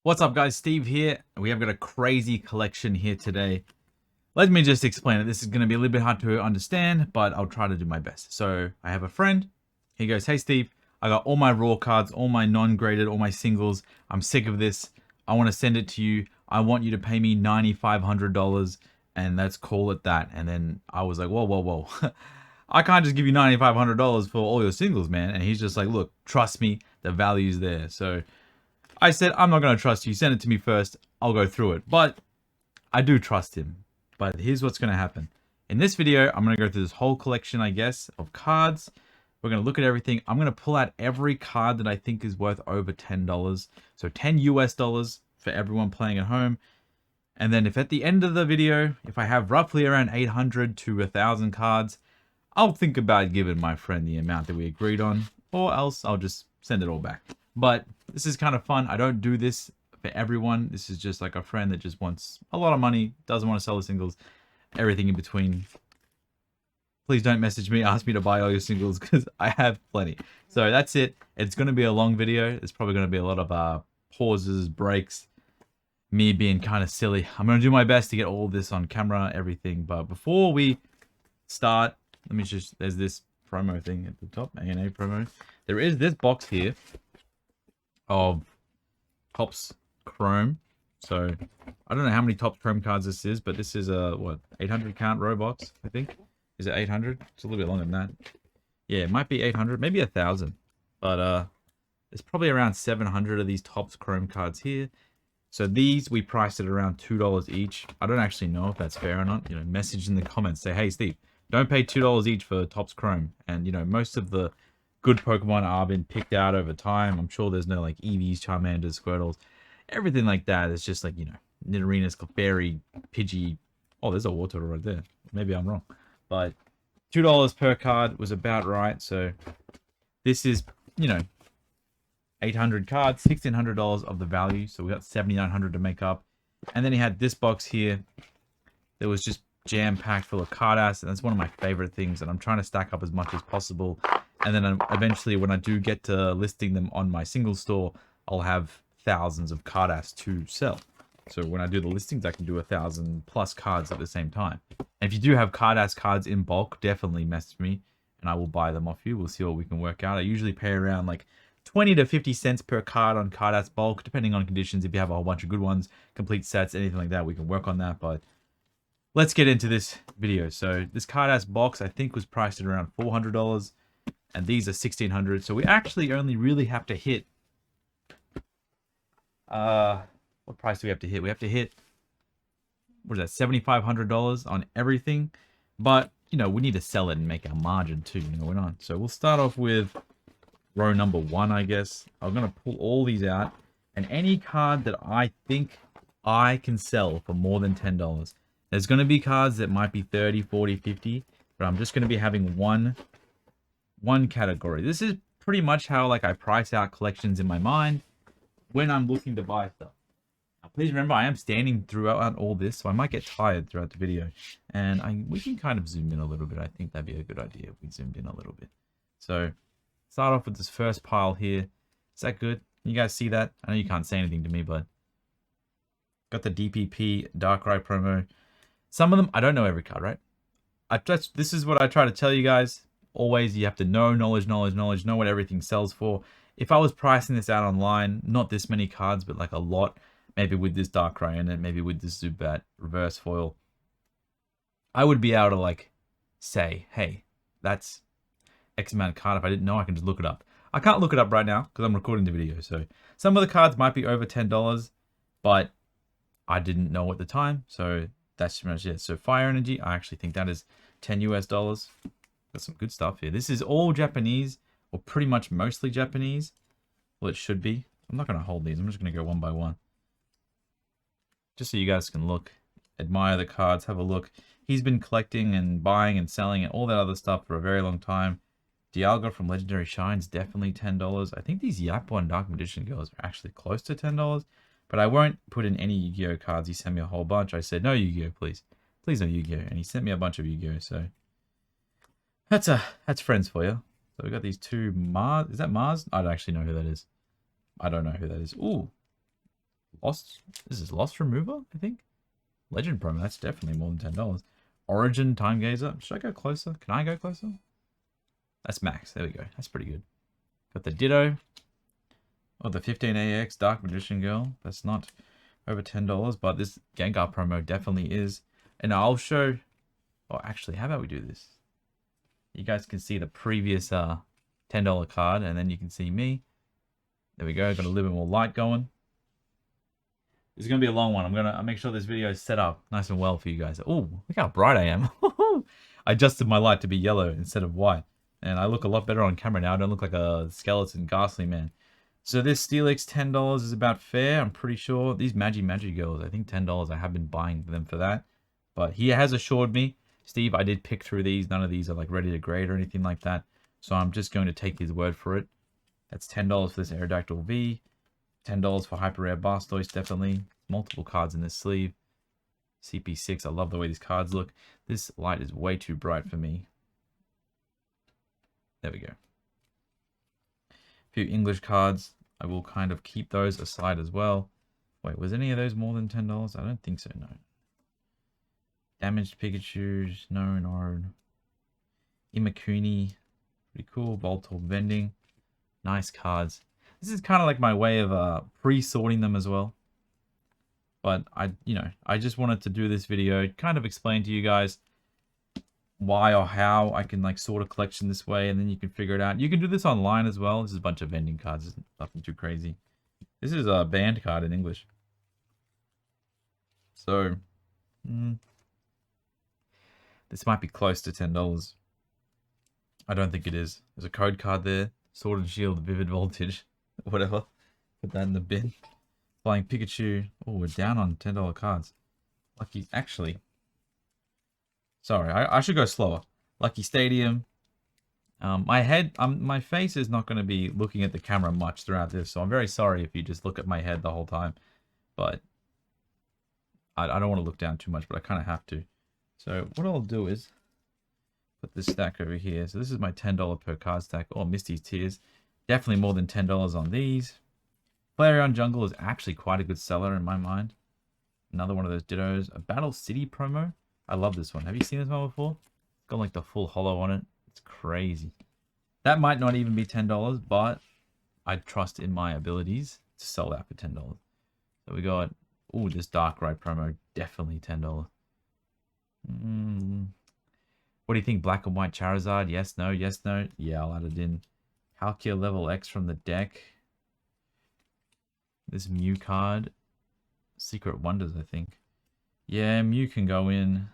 What's up, guys? Steve here. We have got a crazy collection here today. Let me just explain it. This is going to be a little bit hard to understand, but I'll try to do my best. So I have a friend. He goes, "Hey, Steve, I got all my raw cards, all my non-graded, all my singles. I'm sick of this. I want to send it to you. I want you to pay me $9,500 and let's call it that." And then I was like, whoa. I can't just give you $9,500 for all your singles, man. And he's just like, "Look, trust me, the value's there." So I said, "I'm not going to trust you. Send it to me first. I'll go through it." But I do trust him. But here's what's going to happen. In this video, I'm going to go through this whole collection, I guess, of cards. We're going to look at everything. I'm going to pull out every card that I think is worth over $10. So 10 US dollars for everyone playing at home. And then if at the end of the video, if I have roughly around 800 to 1,000 cards, I'll think about giving my friend the amount that we agreed on, or else I'll just send it all back. But this is kind of fun. I don't do this for everyone. This is just like a friend that just wants a lot of money, doesn't want to sell the singles, everything in between. Please don't message me, ask me to buy all your singles because I have plenty. So that's it. It's going to be a long video. It's probably going to be a lot of pauses, breaks, me being kind of silly. I'm going to do my best to get all this on camera, everything. But before we start, let me just, there's this promo thing at the top, ANA promo. There is this box here of Topps Chrome. So I don't know how many Topps Chrome cards this is, but this is a, what, 800 count row box, I think. Is it 800? It's a little bit longer than that. Yeah, it might be 800, maybe 1,000. But there's probably around 700 of these Topps Chrome cards here. So these, we priced at around $2 each. I don't actually know if that's fair or not. You know, message in the comments, say, "Hey, Steve, don't pay $2 each for Topps Chrome." And, you know, most of the good Pokemon are been picked out over time. I'm sure there's no, like, Eevees, Charmanders, Squirtles, everything like that. It's just, like, you know, Nidorinas, Clefairy, Pidgey. Oh, there's a Wartortle right there. Maybe I'm wrong. But $2 per card was about right. So this is, you know, 800 cards, $1,600 of the value. So we got 7,900 to make up. And then he had this box here that was just jam-packed full of card ass, and that's one of my favorite things, and I'm trying to stack up as much as possible. And then eventually, when I do get to listing them on my single store, I'll have thousands of card ass to sell. So when I do the listings, I can do 1,000+ cards at the same time. And if you do have card ass cards in bulk, definitely message me and I will buy them off you. We'll see what we can work out. I usually pay around like 20 to 50 cents per card on card ass bulk, depending on conditions. If you have a whole bunch of good ones, complete sets, anything like that, we can work on that. But let's get into this video. So this card ass box, I think, was priced at around $400, and these are $1,600. So we actually only really have to hit, what price do we have to hit? We have to hit, what is that, $7,500 on everything. But, you know, we need to sell it and make our margin too, you know, we're not. So we'll start off with row number 1, I guess. I'm going to pull all these out, and any card that I think I can sell for more than $10. There's going to be cards that might be 30, 40, 50, but I'm just going to be having one category. This is pretty much how, like, I price out collections in my mind when I'm looking to buy stuff. Now, please remember, I am standing throughout all this, so I might get tired throughout the video. And we can kind of zoom in a little bit. I think that'd be a good idea if we zoomed in a little bit. So, start off with this first pile here. Is that good? You guys see that? I know you can't say anything to me, but got the DPP Darkrai promo. Some of them, I don't know every card, right? This is what I try to tell you guys. Always, you have to know knowledge, know what everything sells for. If I was pricing this out online, not this many cards, but like a lot, maybe with this Darkrai in it, maybe with this Zubat reverse foil, I would be able to, like, say, hey, that's X amount of card. If I didn't know, I can just look it up. I can't look it up right now because I'm recording the video. So some of the cards might be over $10, but I didn't know at the time. So that's pretty much it. So Fire Energy, I actually think that is 10 US dollars. Got some good stuff here. This is all Japanese, or pretty much mostly Japanese. Well, it should be. I'm not going to hold these. I'm just going to go one by one. Just so you guys can look, admire the cards, have a look. He's been collecting and buying and selling and all that other stuff for a very long time. Dialga from Legendary Shines, definitely $10. I think these Yappo and Dark Magician Girls are actually close to $10. But I won't put in any Yu-Gi-Oh cards. He sent me a whole bunch. I said, no Yu-Gi-Oh, please. Please no Yu-Gi-Oh. And he sent me a bunch of Yu-Gi-Oh. So that's friends for you. So we got these two Mars. Is that Mars? I don't actually know who that is. I don't know who that is. Ooh. Lost. This is Lost Remover, I think. Legend promo. That's definitely more than $10. Origin Time Gazer. Should I go closer? Can I go closer? That's max. There we go. That's pretty good. Got the Ditto. Oh, the 15AX Dark Magician Girl. That's not over $10, but this Gengar promo definitely is. And I'll show... Oh, actually, how about we do this? You guys can see the previous $10 card, and then you can see me. There we go. Got a little bit more light going. This is going to be a long one. I'll make sure this video is set up nice and well for you guys. Oh, look how bright I am. I adjusted my light to be yellow instead of white. And I look a lot better on camera now. I don't look like a skeleton ghastly man. So this Steelix $10 is about fair. I'm pretty sure. These Magi girls, I think $10. I have been buying them for that. But he has assured me, Steve, I did pick through these. None of these are like ready to grade or anything like that. So I'm just going to take his word for it. That's $10 for this Aerodactyl V. $10 for Hyper Rare Blastoise, definitely. Multiple cards in this sleeve. CP6, I love the way these cards look. This light is way too bright for me. There we go. A few English cards. I will kind of keep those aside as well. Wait, was any of those more than $10? I don't think so, no. Damaged Pikachu, no. Imakuni, pretty cool. Voltorb Vending, nice cards. This is kind of like my way of pre-sorting them as well. But I just wanted to do this video, kind of explain to you guys why or how I can like sort a collection this way, and then you can figure it out. You can do this online as well. This is a bunch of vending cards. It's nothing too crazy. This is a banned card in English. So, this might be close to $10. I don't think it is. There's a code card there. Sword and Shield, Vivid Voltage, whatever. Put that in the bin. Flying Pikachu. Oh, we're down on $10 cards. Lucky, actually. Sorry, I should go slower. Lucky Stadium. My face is not going to be looking at the camera much throughout this, so I'm very sorry if you just look at my head the whole time. But I don't want to look down too much, but I kind of have to. So what I'll do is put this stack over here. So this is my $10 per card stack. Oh, Misty's Tears. Definitely more than $10 on these. Flareon Jungle is actually quite a good seller in my mind. Another one of those Dittos. A Battle City promo. I love this one. Have you seen this one before? It's got like the full holo on it. It's crazy. That might not even be $10, but I trust in my abilities to sell that for $10. So we got, oh, this Darkrai promo. Definitely $10. What do you think? Black and White Charizard? Yes, no, yes, no. Yeah, I'll add it in. Palkia level X from the deck. This Mew card. Secret Wonders, I think. Yeah, Mew can go in.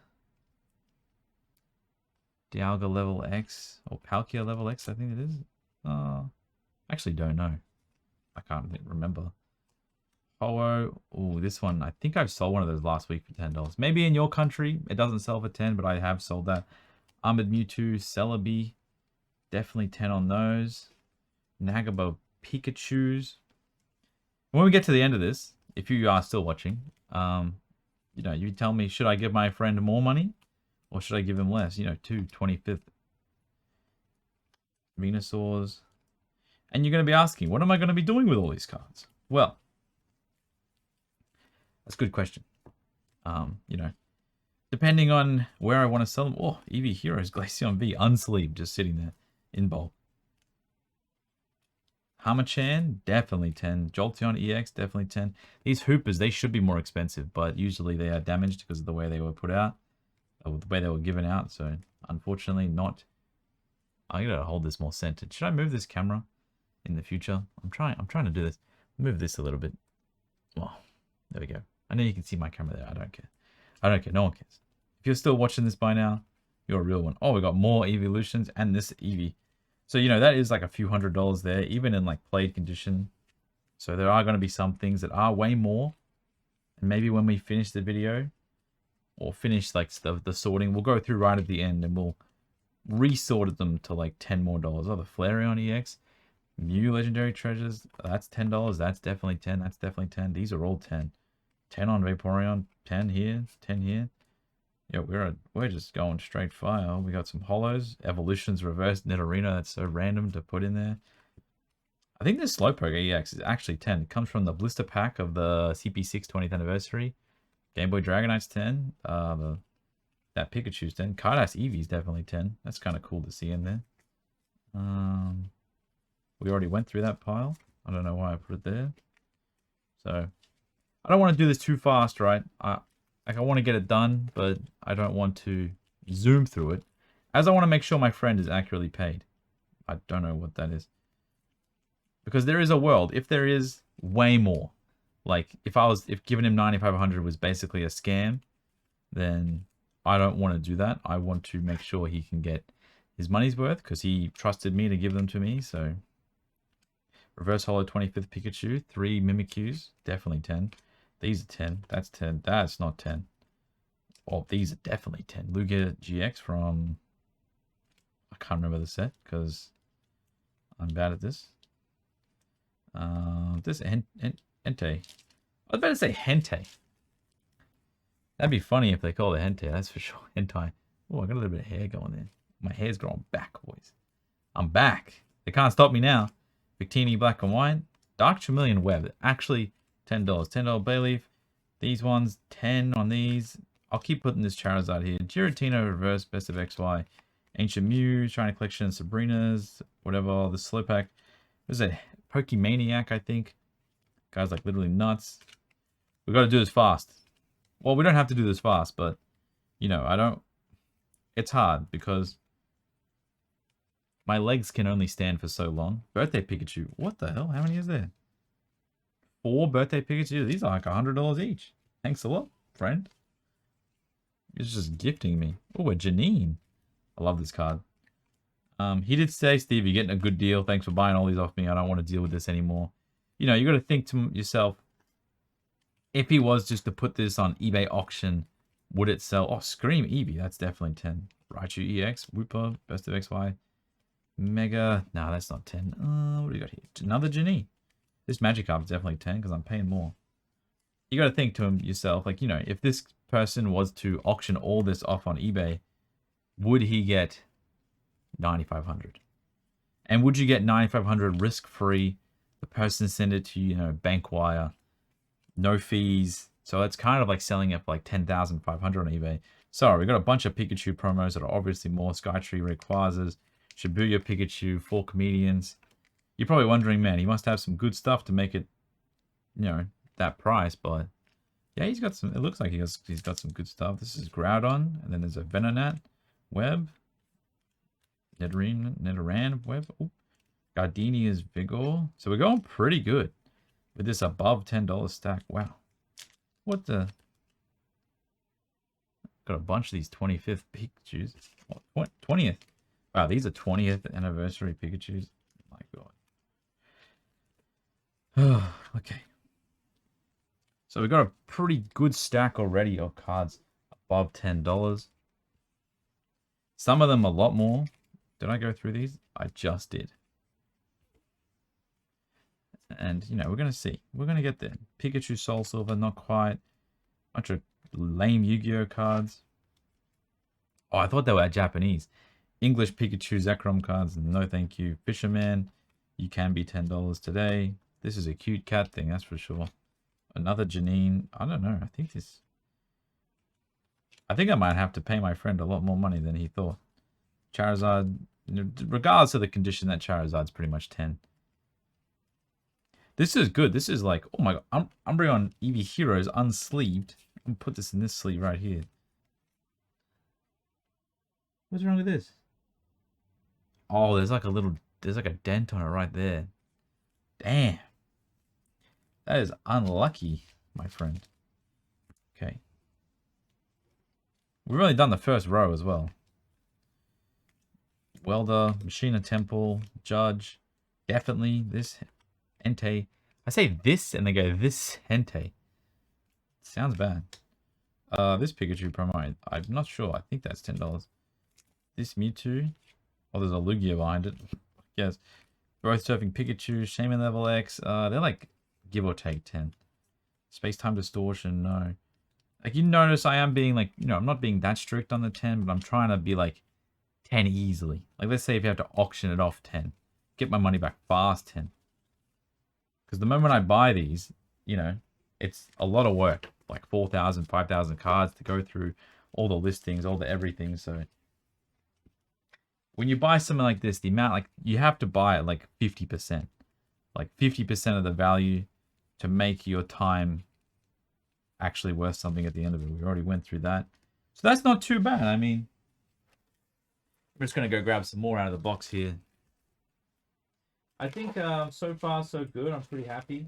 Dialga level X. Or Palkia level X, I think it is. Actually don't know. I can't remember. Ho-Oh. Oh, this one. I think I've sold one of those last week for $10. Maybe in your country it doesn't sell for 10, but I have sold that. Armored Mewtwo, Celebi. Definitely 10 on those. Nagabo Pikachus. When we get to the end of this, if you are still watching, you tell me, should I give my friend more money or should I give him less? 2/25th. Venusaurs. And you're going to be asking, what am I going to be doing with all these cards? Well, that's a good question. Depending on where I want to sell them. Oh, Eevee Heroes, Glaceon V, unsleeved, just sitting there in bulk. Hamachan, definitely 10. Jolteon EX, definitely 10. These Hoopers, they should be more expensive, but usually they are damaged because of the way they were put out, or the way they were given out. So, unfortunately, not. I gotta hold this more centered. Should I move this camera in the future? I'm trying to do this. Move this a little bit. Oh, there we go. I know you can see my camera there. I don't care. I don't care. No one cares. If you're still watching this by now, you're a real one. Oh, we got more evolutions and this Eevee. So, that is like a few $100s there, even in like played condition. So there are going to be some things that are way more. And maybe when we finish the video or finish like the sorting, we'll go through right at the end and we'll resort them to like $10 more. Oh, the Flareon EX. Mew Legendary Treasures. That's $10. That's definitely 10. That's definitely 10. These are all 10. 10 on Vaporeon. 10 here. 10 here. Yeah, we're just going straight fire. We got some holos. Evolutions Reverse Nidorino. That's so random to put in there. I think this Slowpoke EX is actually 10. It comes from the blister pack of the CP6 20th anniversary. Game Boy Dragonite's 10. That Pikachu's 10. Cardass Eevee's definitely 10. That's kind of cool to see in there. We already went through that pile. I don't know why I put it there. So, I don't want to do this too fast, right? I want to get it done, but I don't want to zoom through it, as I want to make sure my friend is accurately paid. I don't know what that is. Because there is a world, if there is way more, like if giving him 9,500 was basically a scam, then I don't want to do that. I want to make sure he can get his money's worth because he trusted me to give them to me. So Reverse Holo 25th Pikachu, 3 Mimikyus, definitely 10. These are 10. That's 10. That's not 10. Oh, these are definitely 10. Lugia GX from... I can't remember the set because I'm bad at this. This Entei. I was about to say Hentei. That'd be funny if they call it Hentei, that's for sure. Hentai. Oh, I got a little bit of hair going there. My hair's growing back, boys. I'm back. They can't stop me now. Victini Black and White. Dark Chameleon Web. Actually, $10. $10 Bayleaf. These ones, 10 on these. I'll keep putting this Charizard here. Giratina Reverse, Best of XY. Ancient Mew, Shiny Collection, Sabrina's, whatever. The Slowpack. What is it? Pokemaniac, I think. Guy's like literally nuts. We got to do this fast. Well, we don't have to do this fast, but, you know, I don't... It's hard because my legs can only stand for so long. Birthday Pikachu. What the hell? How many is there? 4 Birthday Pikachu. These are like $100 each. Thanks a lot, friend. It's just gifting me. Oh, a Janine. I love this card. He did say, Steve, you're getting a good deal. Thanks for buying all these off me. I don't want to deal with this anymore. You know, you got to think to yourself, if he was just to put this on eBay auction, would it sell? Oh, Scream Eevee. That's definitely 10. Raichu EX. Wooper. Best of XY. Mega. No, that's not 10. What do we got here? Another Janine. This Magikarp is definitely 10 because I'm paying more. You got to think to yourself, like, you know, if this person was to auction all this off on eBay, would he get 9,500? And would you get 9,500 risk-free? The person send it to you, you know, bank wire, no fees. So it's kind of like selling it for like 10,500 on eBay. Sorry, we got a bunch of Pikachu promos that are obviously more. Skytree Rayquazas, Shibuya Pikachu, 4 Comedians. You're probably wondering, man, he must have some good stuff to make it, you know, that price. But yeah, he's got some. It looks like he's got some good stuff. This is Groudon, and then there's a Venonat Web, Nidoran Web. Ooh. Gardenia's Vigor. So we're going pretty good with this above $10 stack. Wow. What the? Got a bunch of these 25th Pikachus. What? 20th. Wow, these are 20th anniversary Pikachus. My God. Okay. So we got a pretty good stack already of cards above $10. Some of them a lot more. Did I go through these? I just did. And, you know, we're going to see. We're going to get there. Pikachu Soul Silver, not quite. Bunch of lame Yu-Gi-Oh cards. Oh, I thought they were Japanese. English Pikachu Zekrom cards, no thank you. Fisherman, you can be $10 today. This is a cute cat thing, that's for sure. Another Janine. I don't know. I think I might have to pay my friend a lot more money than he thought. Charizard, regardless of the condition, that Charizard's pretty much 10. This is good. This is like, oh my God. Umbreon Eevee Heroes unsleeved. I'm going to put this in this sleeve right here. What's wrong with this? Oh, there's like a dent on it right there. Damn. That is unlucky, my friend. Okay. We've only done the first row as well. Welder, Machina Temple, Judge. Definitely this Entei. I say this and they go this Entei. Sounds bad. This Pikachu promo, I'm not sure. I think that's $10. This Mewtwo. Oh, there's a Lugia behind it. Yes. Growth Surfing Pikachu, Shaman Level X. They're like give or take 10. Space-Time Distortion, no. Like, you notice I am being like, you know, I'm not being that strict on the 10, but I'm trying to be like 10 easily. Like, let's say if you have to auction it off 10. Get my money back fast 10. Because the moment I buy these, you know, it's a lot of work. Like 4,000, 5,000 cards to go through all the listings, all the everything. So when you buy something like this, the amount, like, you have to buy it like 50%. Like 50% of the value to make your time actually worth something at the end of it. We already went through that. So that's not too bad. I mean, I'm just going to go grab some more out of the box here. I think so far so good. I'm pretty happy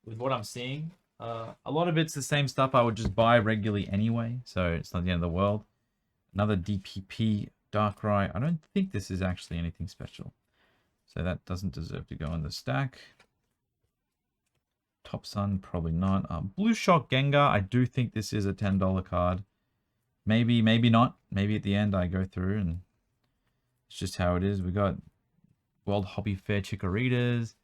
with what I'm seeing. A lot of it's the same stuff I would just buy regularly anyway, so it's not the end of the world. Another DPP Darkrai. I don't think this is actually anything special, so that doesn't deserve to go in the stack. Top Sun, probably not. Blue Shock Gengar. I do think this is a $10 card. Maybe, maybe not. Maybe at the end I go through and it's just how it is. We got World Hobby Fair Chikorritas.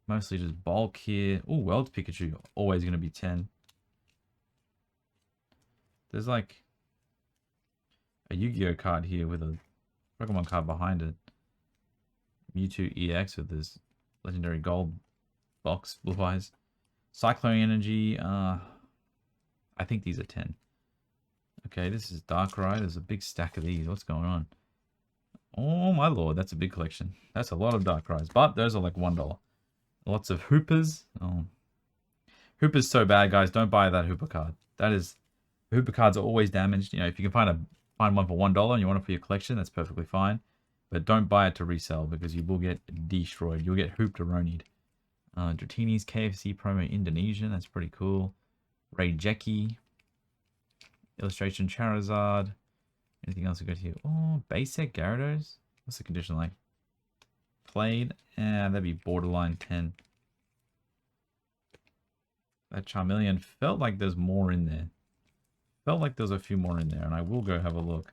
Mostly just bulk here. Oh, World Pikachu. Always going to be 10. There's like a Yu-Gi-Oh card here with a Pokemon card behind it. Mewtwo EX with this legendary gold box. Blue Eyes. Cyclone Energy. I think these are 10. Okay, this is Darkrai. There's a big stack of these. What's going on? Oh my lord, that's a big collection. That's a lot of Darkrai's. But those are like $1. Lots of Hoopers. Oh. Hooper's so bad, guys. Don't buy that Hooper card. That is... Hooper cards are always damaged. You know, if you can find one for $1 and you want it for your collection, that's perfectly fine. But don't buy it to resell because you will get destroyed. You'll get Hooped-eronied. Dratini's KFC promo Indonesian. That's pretty cool. Raijeki. Illustration Charizard. Anything else we got here? Oh, base set Gyarados. What's the condition like? Played. That'd be borderline 10. That Charmeleon felt like there's more in there. Felt like there's a few more in there, and I will go have a look.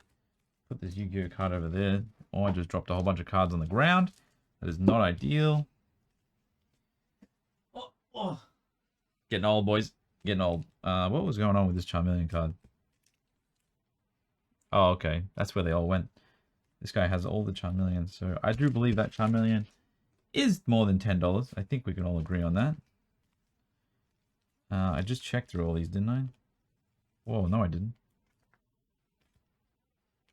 Put this Yu-Gi-Oh card over there. Oh, I just dropped a whole bunch of cards on the ground. That is not ideal. Oh. Getting old, boys. Getting old. What was going on with this Charmeleon card? Oh, okay. That's where they all went. This guy has all the Charmeleons, so I do believe that Charmeleon is more than $10. I think we can all agree on that. I just checked through all these, didn't I? Whoa, no I didn't.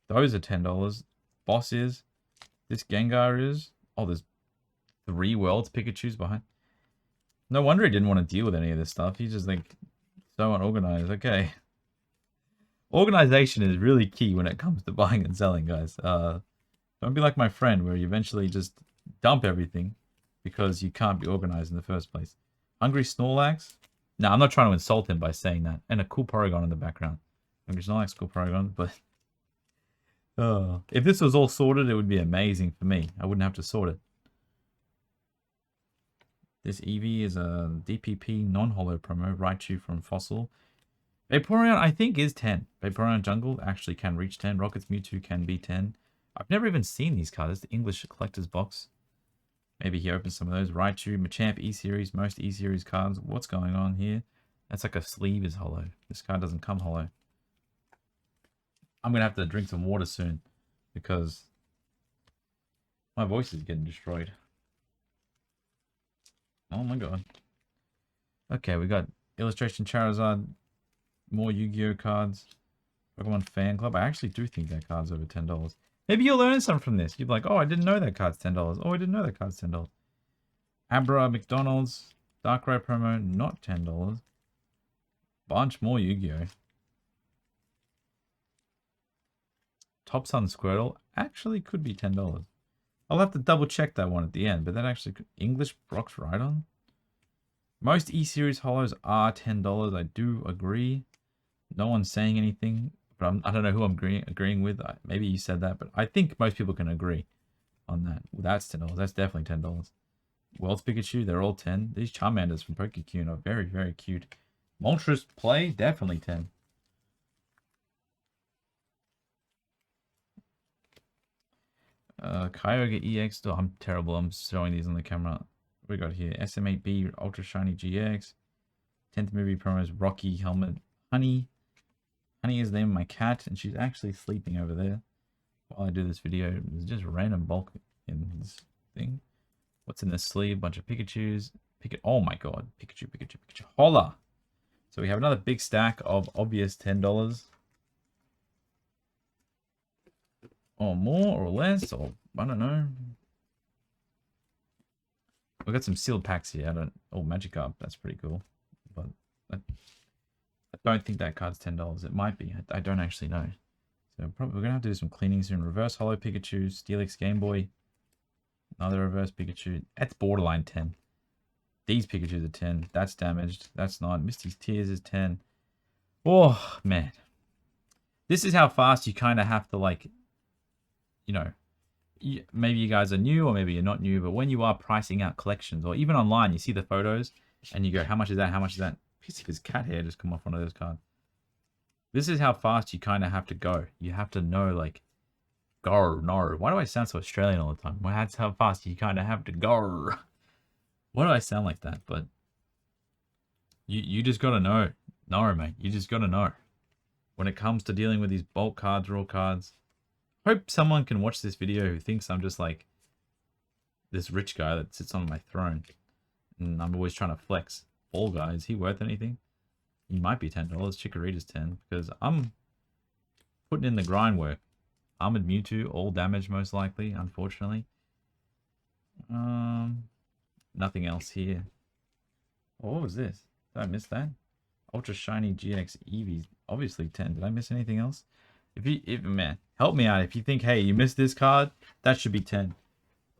Those are $10. Boss is. This Gengar is. Oh, there's 3 Worlds Pikachus behind. No wonder he didn't want to deal with any of this stuff. He's just like so unorganized. Okay. Organization is really key when it comes to buying and selling, guys. Don't be like my friend where you eventually just dump everything because you can't be organized in the first place. Hungry Snorlax. No, I'm not trying to insult him by saying that. And a cool Porygon in the background. Hungry Snorlax, cool Porygon, but... if this was all sorted, it would be amazing for me. I wouldn't have to sort it. This Eevee is a DPP non-holo promo. Raichu from Fossil. Vaporeon, I think, is 10. Vaporeon Jungle actually can reach 10. Rocket's Mewtwo can be 10. I've never even seen these cards. It's the English Collector's Box. Maybe he opens some of those. Raichu, Machamp E-Series, most E-Series cards. What's going on here? That's like a sleeve is hollow. This card doesn't come hollow. I'm going to have to drink some water soon because my voice is getting destroyed. Oh my god. Okay, we got Illustration Charizard, more Yu-Gi-Oh cards, Pokemon Fan Club. I actually do think that card's over $10. Maybe you'll learn something from this. You'd be like, oh, I didn't know that card's $10. Oh, I didn't know that card's $10. Abra, McDonald's, Darkrai promo, not $10. Bunch more Yu-Gi-Oh. Top Sun Squirtle actually could be $10. I'll have to double check that one at the end, but that actually could... English Brock's Rhydon. Most E-Series holos are $10. I do agree. No one's saying anything, but I don't know who I'm agreeing with. Maybe you said that, but I think most people can agree on that. Well, that's $10. That's definitely $10. World's Pikachu, they're all 10. These Charmanders from Pokecune are very, very cute. Moltres Play, definitely 10. Kyogre EX, oh, I'm terrible. I'm showing these on the camera. What we got here? SM8B Ultra Shiny GX. 10th movie promos, Rocky Helmet. Honey. Honey is the name of my cat, and she's actually sleeping over there while I do this video. There's just random bulk in this thing. What's in this sleeve? Bunch of Pikachus. Oh my god. Pikachu, Pikachu, Pikachu. Holla. So we have another big stack of obvious $10. Or more or less, or I don't know. We've got some sealed packs here. Oh, Magikarp. That's pretty cool. But I don't think that card's $10. It might be. I don't actually know. So probably we're going to have to do some cleaning soon. Reverse Holo Pikachu, Steelix Game Boy. Another Reverse Pikachu. That's borderline 10. These Pikachus are 10. That's damaged. That's not. Misty's Tears is 10. Oh, man. This is how fast you kind of have to, like, you know, maybe you guys are new or maybe you're not new, but when you are pricing out collections or even online, you see the photos and you go, how much is that? How much is that? Piece of his cat hair just come off one of those cards. This is how fast you kind of have to go. You have to know, like, go, no. Why do I sound so Australian all the time? Well, that's how fast you kind of have to go. Why do I sound like that? But you just got to know. No, mate. You just got to know. When it comes to dealing with these bulk cards, raw cards, hope someone can watch this video who thinks I'm just like this rich guy that sits on my throne and I'm always trying to flex. Fall Guy, is he worth anything? He might be $10. Chikorita's 10 because I'm putting in the grind work. Armored Mewtwo, all damage most likely, unfortunately. Nothing else here. Oh, what was this? Did I miss that? Ultra Shiny GX Eevee, obviously 10. Did I miss anything else? Man, help me out. If you think, hey, you missed this card, that should be 10.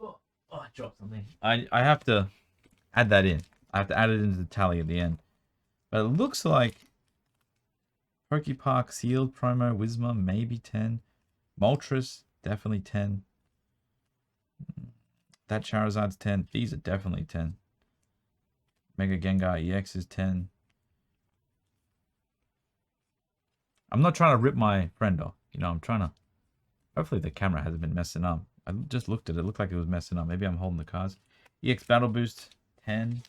Oh, I dropped something. I have to add that in. I have to add it into the tally at the end. But it looks like Pokepark Sealed promo, Whismur, maybe 10. Moltres, definitely 10. That Charizard's 10. These are definitely 10. Mega Gengar EX is 10. I'm not trying to rip my friend off. You know, I'm trying to... Hopefully the camera hasn't been messing up. I just looked at it. It looked like it was messing up. Maybe I'm holding the cards. EX Battle Boost, 10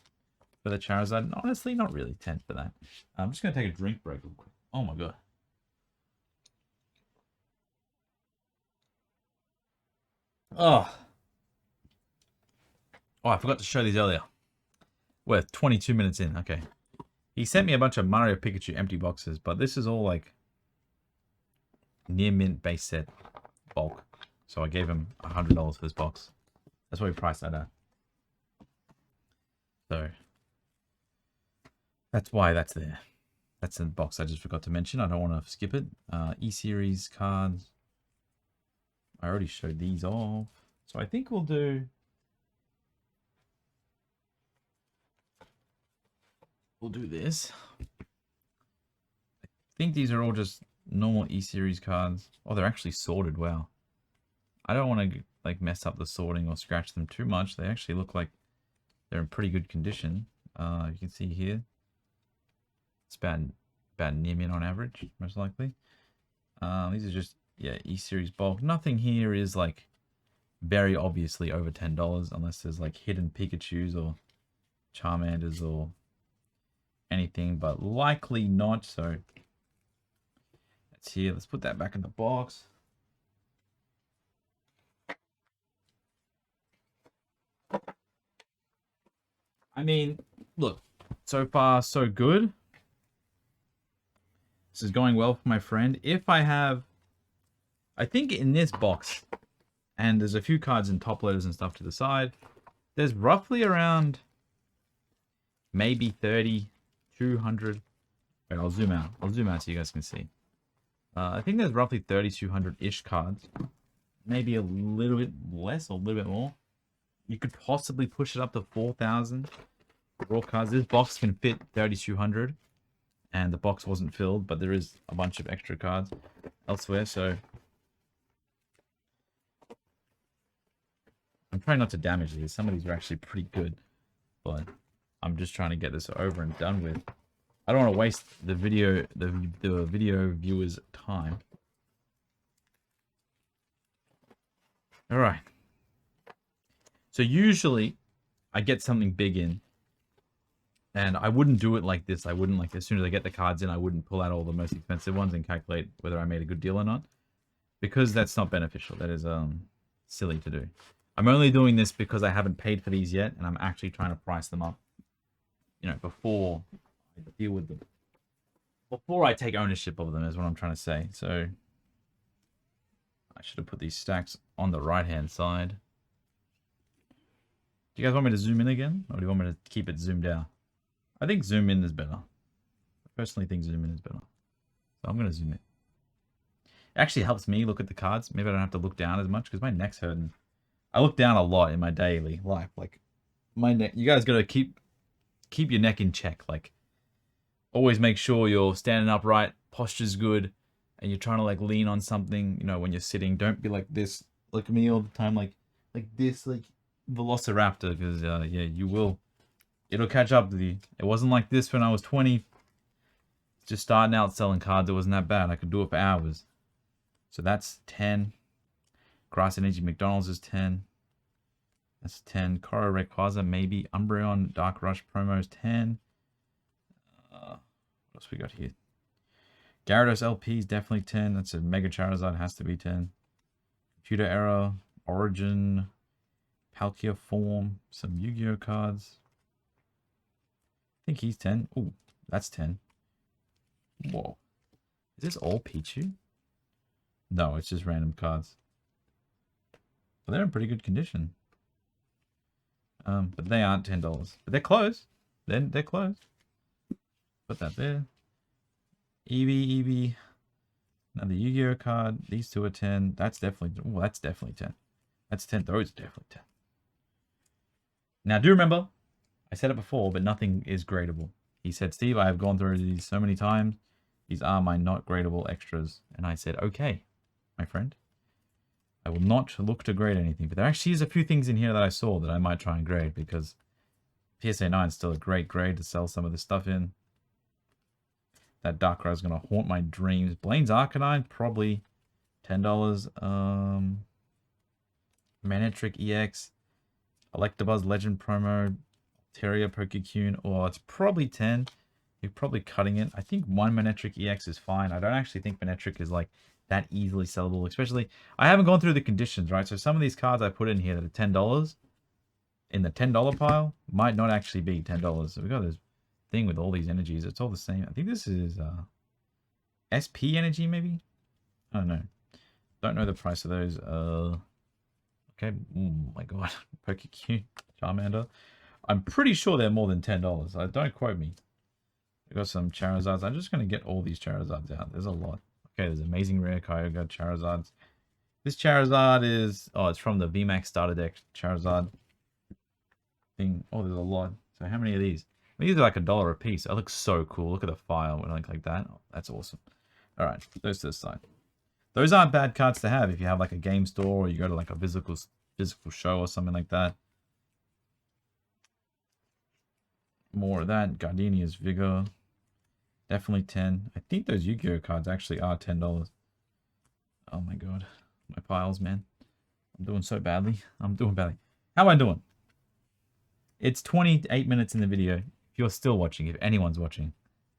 for the Charizard. Honestly, not really 10 for that. I'm just going to take a drink break real quick. Oh my god. Oh, I forgot to show these earlier. We're 22 minutes in. Okay. He sent me a bunch of Mario Pikachu empty boxes, but this is all like near mint base set bulk. So I gave him $100 for this box. That's what we priced that at. So that's why that's there. That's the box I just forgot to mention. I don't want to skip it. E-Series cards. I already showed these off. So I think we'll do... We'll do this. I think these are all just normal E-Series cards. Oh, they're actually sorted. Wow. I don't want to like mess up the sorting or scratch them too much. They actually look like they're in pretty good condition. You can see here. It's about near mint on average, most likely. These are just, yeah, E-Series bulk. Nothing here is like very obviously over $10 unless there's like hidden Pikachus or Charmanders or anything, but likely not. So that's here. Let's put that back in the box. I mean, look, so far so good. This is going well for my friend. If I have, I think in this box, and there's a few cards in top loaders and stuff to the side, there's roughly around maybe 30, 200. Wait, I'll zoom out. I'll zoom out so you guys can see. I think there's roughly 3,200-ish cards. Maybe a little bit less or a little bit more. You could possibly push it up to 4,000 raw cards. This box can fit 3,200. And the box wasn't filled, but there is a bunch of extra cards elsewhere, so... I'm trying not to damage these. Some of these are actually pretty good, but I'm just trying to get this over and done with. I don't want to waste the video viewers' time. All right. So usually, I get something big in, and I wouldn't do it like this. I wouldn't, like, as soon as I get the cards in, I wouldn't pull out all the most expensive ones and calculate whether I made a good deal or not, because that's not beneficial. That is silly to do. I'm only doing this because I haven't paid for these yet, and I'm actually trying to price them up. you know, before I deal with them. Before I take ownership of them is what I'm trying to say. So I should have put these stacks on the right-hand side. Do you guys want me to zoom in again? Or do you want me to keep it zoomed out? I think zoom in is better. I personally think zoom in is better. So I'm going to zoom in. It actually helps me look at the cards. Maybe I don't have to look down as much because my neck's hurting. I look down a lot in my daily life. Like, my neck, you guys got to keep your neck in check. Like, always make sure you're standing upright, posture's good, and you're trying to like lean on something, you know, when you're sitting. Don't be like this, like me all the time, like this, like Velociraptor, because yeah, you will. It'll catch up with you. It wasn't like this when I was 20. Just starting out selling cards, it wasn't that bad. I could do it for hours. So that's 10. Grass Energy McDonald's is 10. That's 10. Coro Rayquaza, maybe. Umbreon Dark Rush promos 10. What else we got here? Gyarados LP is definitely 10. That's a Mega Charizard, has to be 10. Computer Error, Origin, Palkia Form, some Yu-Gi-Oh cards. I think he's 10. Oh, that's 10. Whoa. Is this all Pichu? No, it's just random cards. But they're in pretty good condition. But they aren't $10. But they're close. They're close. Put that there. Eevee. Another Yu-Gi-Oh card. These two are 10. That's definitely... Oh, that's definitely 10. That's 10. Those are definitely 10. Now, do remember, I said it before, but nothing is gradable. He said, Steve, I have gone through these so many times. These are my not gradable extras. And I said, okay, my friend. I will not look to grade anything. But there actually is a few things in here that I saw that I might try and grade, because PSA 9 is still a great grade to sell some of this stuff in. That Darkrai is going to haunt my dreams. Blaine's Arcanine, probably $10. Manectric EX. Electabuzz Legend promo. Altaria Pokecune. Oh, it's probably 10. You're probably cutting it. I think one Manectric EX is fine. I don't actually think Manectric is like that easily sellable. Especially, I haven't gone through the conditions, right? So some of these cards I put in here that are $10 in the $10 pile might not actually be $10. So we got this thing with all these energies. It's all the same. I think this is SP energy, maybe? I don't know. Don't know the price of those. Okay. Oh my god. Pokecune, Charmander. I'm pretty sure they're more than $10. Don't quote me. We got some Charizards. I'm just going to get all these Charizards out. There's a lot. Okay, there's Amazing Rare Kyogre Charizards. This Charizard is... Oh, it's from the VMAX starter deck Charizard thing. Oh, there's a lot. So how many of these? These are like $1 a piece. That looks so cool. Look at the file when I like that. Oh, that's awesome. All right, those to the side. Those aren't bad cards to have if you have like a game store or you go to like a physical show or something like that. More of that. Gardenia's Vigor. Definitely 10. I think those Yu-Gi-Oh cards actually are $10. Oh my god. My piles, man. I'm doing so badly. I'm doing badly. How am I doing? It's 28 minutes in the video. If you're still watching, if anyone's watching,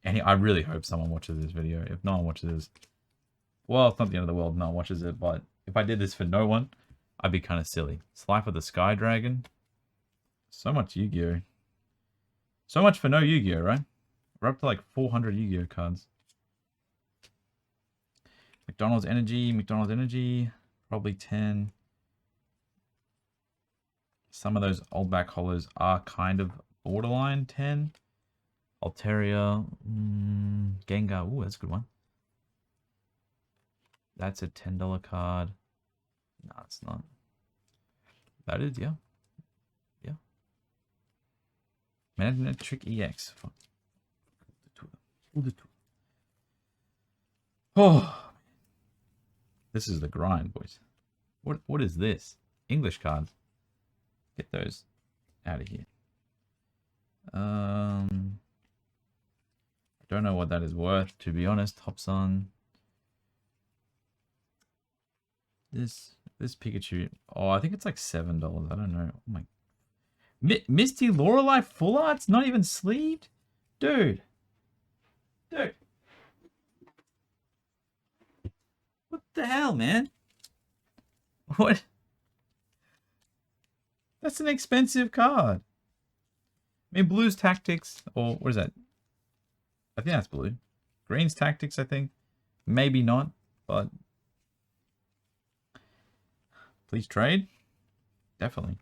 I really hope someone watches this video. If no one watches this, well, it's not the end of the world if no one watches it, but if I did this for no one, I'd be kind of silly. Slifer the Sky Dragon. So much Yu-Gi-Oh. So much for no Yu-Gi-Oh, right? We're up to like 400 Yu-Gi-Oh cards. McDonald's Energy, probably 10. Some of those old back hollows are kind of borderline 10. Altaria, Gengar, ooh, that's a good one. That's a $10 card. No, it's not. That is, yeah. Yeah. Manectric EX. Oh, this is the grind, boys. What is this? English cards. Get those out of here. I don't know what that is worth, to be honest. Hops on. This Pikachu. Oh, I think it's like $7. I don't know. Oh my. Misty Lorelei full art's not even sleeved, dude. Dude. What the hell, man? What? That's an expensive card. Maybe blue's tactics, or what is that? I think that's blue. Green's tactics, I think. Maybe not, but please trade. Definitely.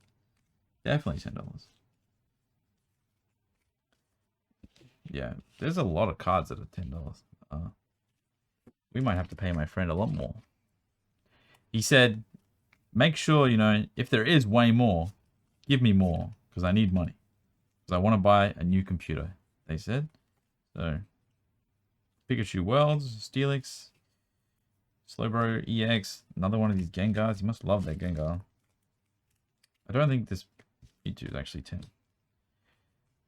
Definitely $10. Yeah, there's a lot of cards that are $10. We might have to pay my friend a lot more. He said, make sure, you know, if there is way more, give me more, because I need money. Because I want to buy a new computer, they said. So, Pikachu Worlds, Steelix, Slowbro EX, another one of these Gengars. You must love that Gengar. I don't think this Mewtwo is actually 10.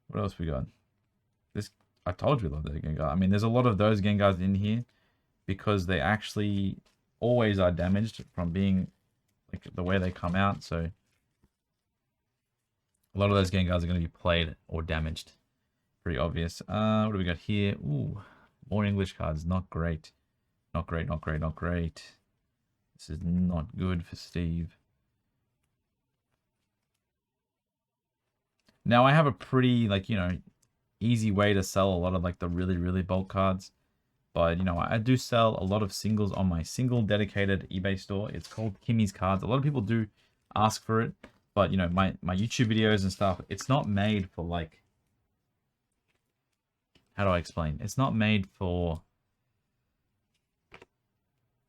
What else we got? This, I told you I love that Gengar. I mean, there's a lot of those Gengars in here because they actually always are damaged from being like the way they come out. So a lot of those Gengars are going to be played or damaged. Pretty obvious. What do we got here? Ooh, more English cards. Not great. Not great, not great, not great. This is not good for Steve. Now, I have a pretty, like, you know, easy way to sell a lot of, like, the really, really bulk cards. But, you know, I do sell a lot of singles on my single dedicated eBay store. It's called Kimmy's Cards. A lot of people do ask for it. But, you know, my YouTube videos and stuff, it's not made for, like... How do I explain? It's not made for...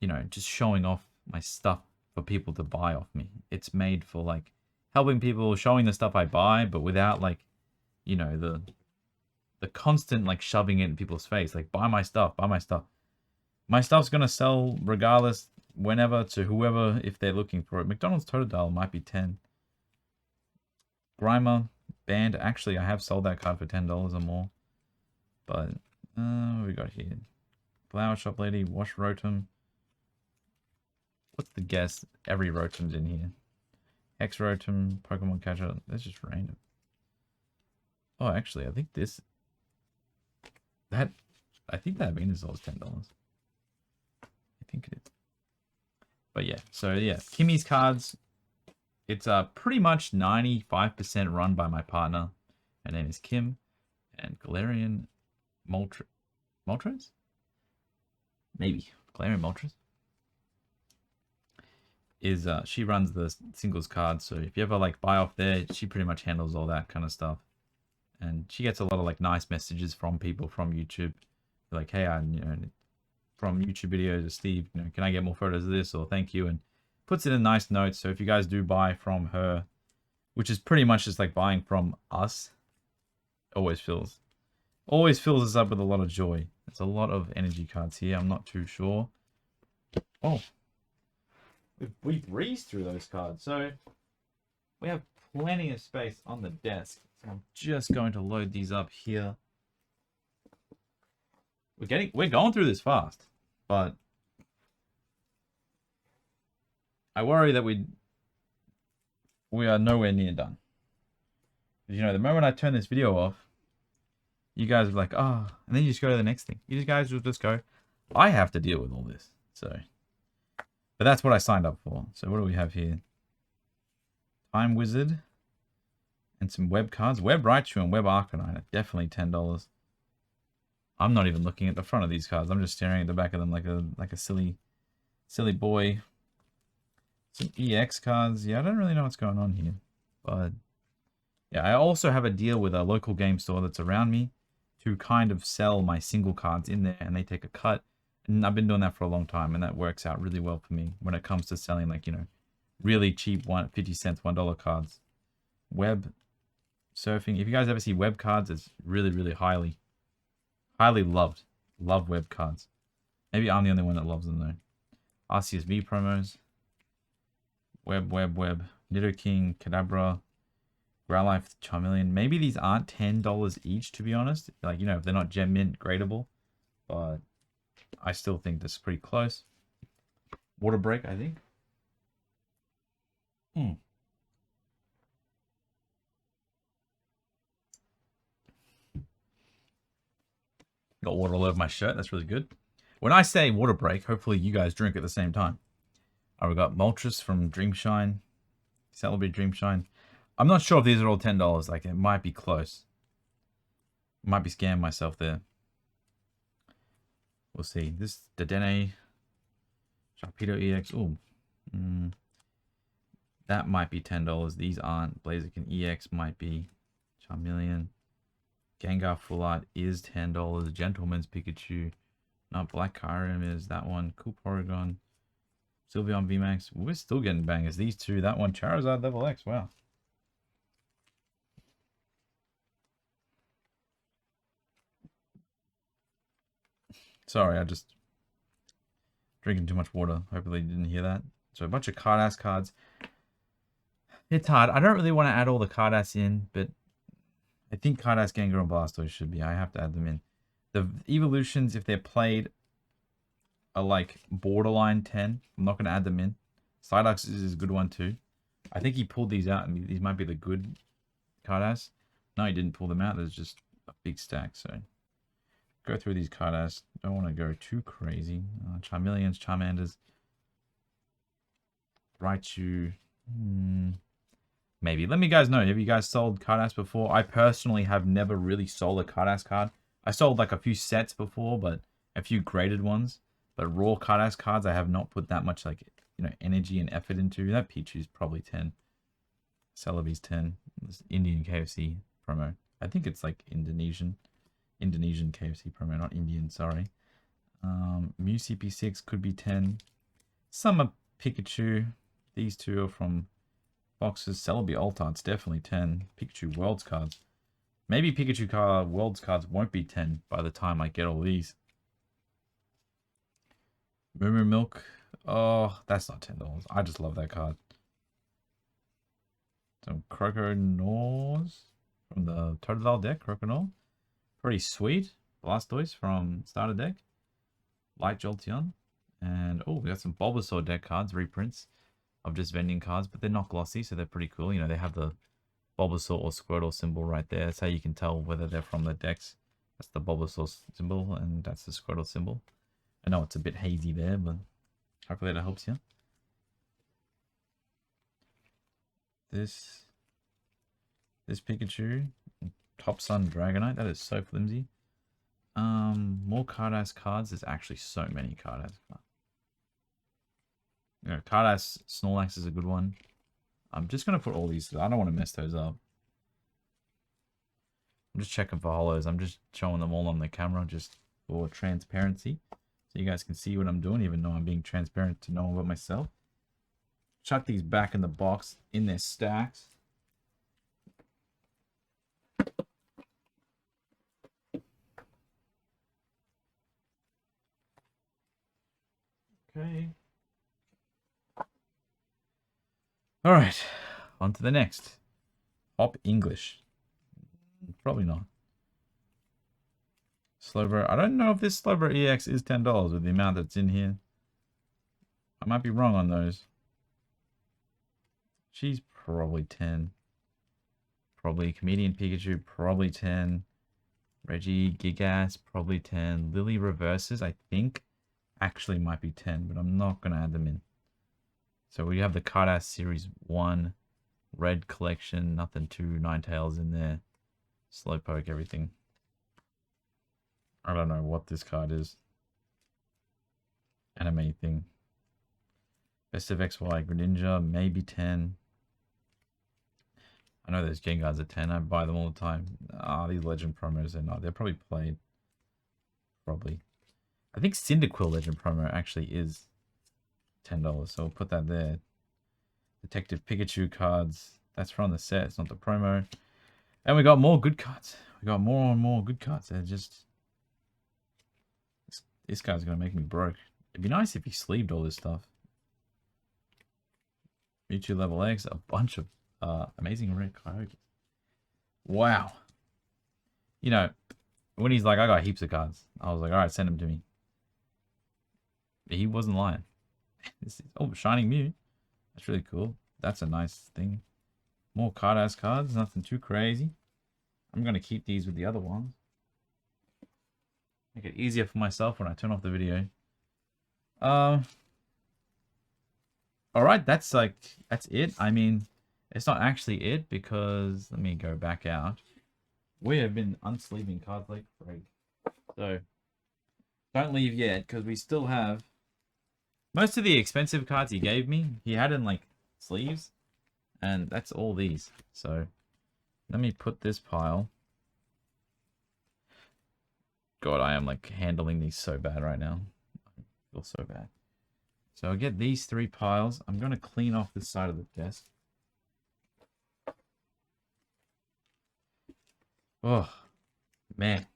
You know, just showing off my stuff for people to buy off me. It's made for, like, helping people, showing the stuff I buy, but without, like, you know, the constant, like, shoving it in people's face. Like, buy my stuff, buy my stuff. My stuff's gonna sell regardless, whenever, to whoever, if they're looking for it. McDonald's Totodile might be 10. Grimer, banned. Actually, I have sold that card for $10 or more. But, what we got here? Flower Shop Lady, Wash Rotom. What's the guess? Every Rotom's in here. X Rotom, Pokemon Catcher. That's just random. Oh, actually, I think this... I think that Venusaur is $10. I think it is. But yeah, so yeah, Kimmy's Cards. It's pretty much 95% run by my partner. Her name is Kim. And Galarian Moltres? Maybe. Galarian Moltres. Is she runs the singles card, so if you ever like buy off there, she pretty much handles all that kind of stuff. And she gets a lot of like nice messages from people from YouTube. Like, hey, you know, from YouTube videos of Steve, you know, can I get more photos of this, or thank you, and puts it in nice notes. So if you guys do buy from her, which is pretty much just like buying from us, always fills us up with a lot of joy. There's a lot of energy cards here. I'm not too sure. Oh, we breezed through those cards, so we have plenty of space on the desk. So I'm just going to load these up here. We're going through this fast, but I worry that we are nowhere near done. You know, the moment I turn this video off, you guys are like, oh, and then you just go to the next thing. You guys will just go, I have to deal with all this. So, but that's what I signed up for. So what do we have here? Time Wizard and some web cards. Web Raichu and Web Arcanine are definitely $10. I'm not even looking at the front of these cards. I'm just staring at the back of them like a silly boy. Some EX cards. Yeah, I don't really know what's going on here. But yeah, I also have a deal with a local game store that's around me to kind of sell my single cards in there, and they take a cut. And I've been doing that for a long time, and that works out really well for me when it comes to selling, like, you know, really cheap 50 cents, $1 cards. Web surfing. If you guys ever see web cards, it's really, really highly loved. Love web cards. Maybe I'm the only one that loves them though. RCSV promos. Web. Nidoking, Kadabra, Growlithe, Charmeleon. Maybe these aren't $10 each, to be honest. Like, you know, if they're not gem mint gradable. But I still think this is pretty close. Water Break, I think. Got water all over my shirt. That's really good. When I say Water Break, hopefully you guys drink at the same time. We got Moltres from Dreamshine. Celebrate Dreamshine. I'm not sure if these are all $10. Like, it might be close. Might be scamming myself there. We'll see. This Dedenne, Sharpedo EX. Oh, that might be $10. These aren't. Blaziken EX might be. Charmeleon. Gengar Full Art is $10. Gentleman's Pikachu. Not Black Kyurem is that one. Cool Porygon. Sylveon VMAX. We're still getting bangers. These two. That one. Charizard level X. Wow. Sorry, I just drinking too much water. Hopefully you didn't hear that. So a bunch of card-ass cards. It's hard. I don't really want to add all the card-ass in, but I think card-ass Gengar and Blastoise should be. I have to add them in. The evolutions, if they're played, are like borderline 10. I'm not going to add them in. Psyduck is a good one too. I think he pulled these out, and these might be the good card-ass. No, he didn't pull them out. There's just a big stack, so go through these card-ass. Don't want to go too crazy. Charmeleons, Charmanders, Raichu. Maybe. Let me guys know. Have you guys sold card-ass before? I personally have never really sold a card-ass card. I sold like a few sets before, but a few graded ones. But raw card-ass cards, I have not put that much like, you know, energy and effort into. That Pichu's probably 10. Celebi's 10. This Indian KFC promo. I think it's like Indonesian KFC promo, not Indian, sorry. Mew CP6 could be 10. Some are Pikachu. These two are from boxes. Celebi Altart's definitely 10. Pikachu Worlds cards. Maybe Pikachu Worlds cards won't be 10 by the time I get all these. Moo Milk. Oh, that's not $10. I just love that card. Some Croconaws from the Totodile deck. Croconaw. Pretty sweet. Blastoise from starter deck. Light Jolteon. And, oh, we got some Bulbasaur deck cards, reprints of just vending cards, but they're not glossy, so they're pretty cool. You know, they have the Bulbasaur or Squirtle symbol right there. That's how you can tell whether they're from the decks. That's the Bulbasaur symbol, and that's the Squirtle symbol. I know it's a bit hazy there, but hopefully that helps you. This Pikachu, Top Sun Dragonite, that is so flimsy. More card-ass cards. There's actually so many card-ass cards. You know, card-ass Snorlax is a good one. I'm just going to put all these. I don't want to mess those up. I'm just checking for hollows. I'm just showing them all on the camera just for transparency. So you guys can see what I'm doing, even though I'm being transparent to know about myself. Chuck these back in the box in their stacks. Okay. All right. On to the next. Hop English. Probably not. Slowbro. I don't know if this Slowbro EX is $10 with the amount that's in here. I might be wrong on those. She's probably 10. Probably Comedian Pikachu, probably 10. Reggie Gigas, probably 10. Lily Reverses, I think, actually might be 10, but I'm not going to add them in. So we have the Card-Ass Series 1, Red Collection, nothing too, Ninetales in there. Slowpoke, everything. I don't know what this card is. Anime thing. Best of XY, Greninja, maybe 10. I know those Gengars are 10. I buy them all the time. These Legend promos are not. They're probably played. Probably. I think Cyndaquil Legend promo actually is $10. So we'll put that there. Detective Pikachu cards. That's from the set. It's not the promo. And we got more good cards. We got more and more good cards. They're just... This guy's going to make me broke. It'd be nice if he sleeved all this stuff. Mewtwo level X. A bunch of amazing red Kyogre. Wow. You know, when he's like, I got heaps of cards. I was like, alright, send them to me. But he wasn't lying. Oh, Shining Mew. That's really cool. That's a nice thing. More card-ass cards. Nothing too crazy. I'm going to keep these with the other ones. Make it easier for myself when I turn off the video. Alright, that's it. I mean, it's not actually it because... Let me go back out. We have been unsleeving cards like Craig. So don't leave yet, because we still have most of the expensive cards he gave me. He had in like sleeves, and that's all these. So let me put this pile. God, I am like handling these so bad right now. I feel so bad. So I'll get these 3 piles. I'm going to clean off this side of the desk. Oh, man.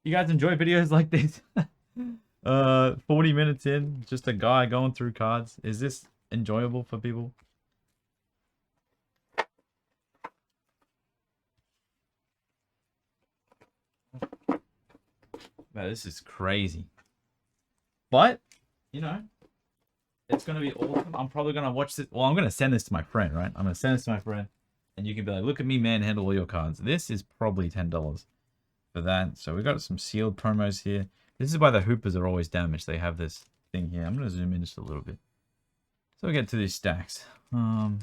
You guys enjoy videos like this? 40 minutes in, just a guy going through cards. Is this enjoyable for people? Man, this is crazy. But, you know, it's going to be awesome. I'm probably going to watch this. Well, I'm going to send this to my friend, right? I'm going to send this to my friend. And you can be like, look at me manhandle all your cards. This is probably $10 for that. So we got some sealed promos here. This is why the hoopers are always damaged. They have this thing here. I'm going to zoom in just a little bit. So we get to these stacks. Charizard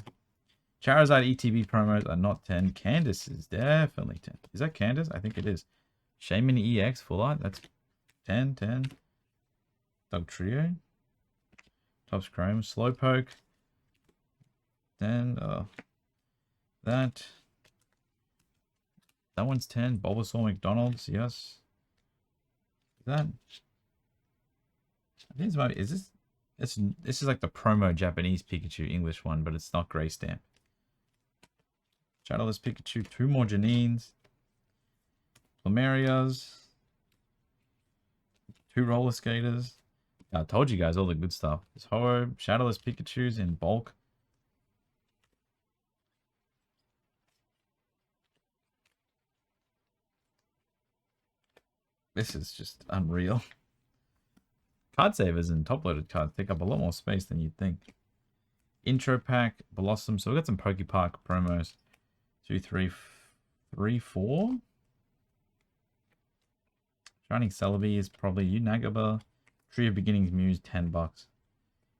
ETB promos are not 10. Candace is definitely 10. Is that Candace? I think it is. Shaman EX full art. That's 10, 10. Dog Trio. Topps Chrome. Slowpoke. 10. That one's 10. Bulbasaur McDonald's. Yes. That. I think it's is this? This is like the promo Japanese Pikachu English one, but it's not gray stamp. Shadowless Pikachu, 2 more Janines. Plumerias. 2 roller skaters. I told you guys all the good stuff. This Ho, Shadowless Pikachu's in bulk. This is just unreal. Card savers and top-loaded cards take up a lot more space than you'd think. Intro pack, Blossom. So we got some Pokepark promos. 2, 3, 3, 4. Shining Celebi is probably Unagaba. Tree of Beginnings Muse, $10.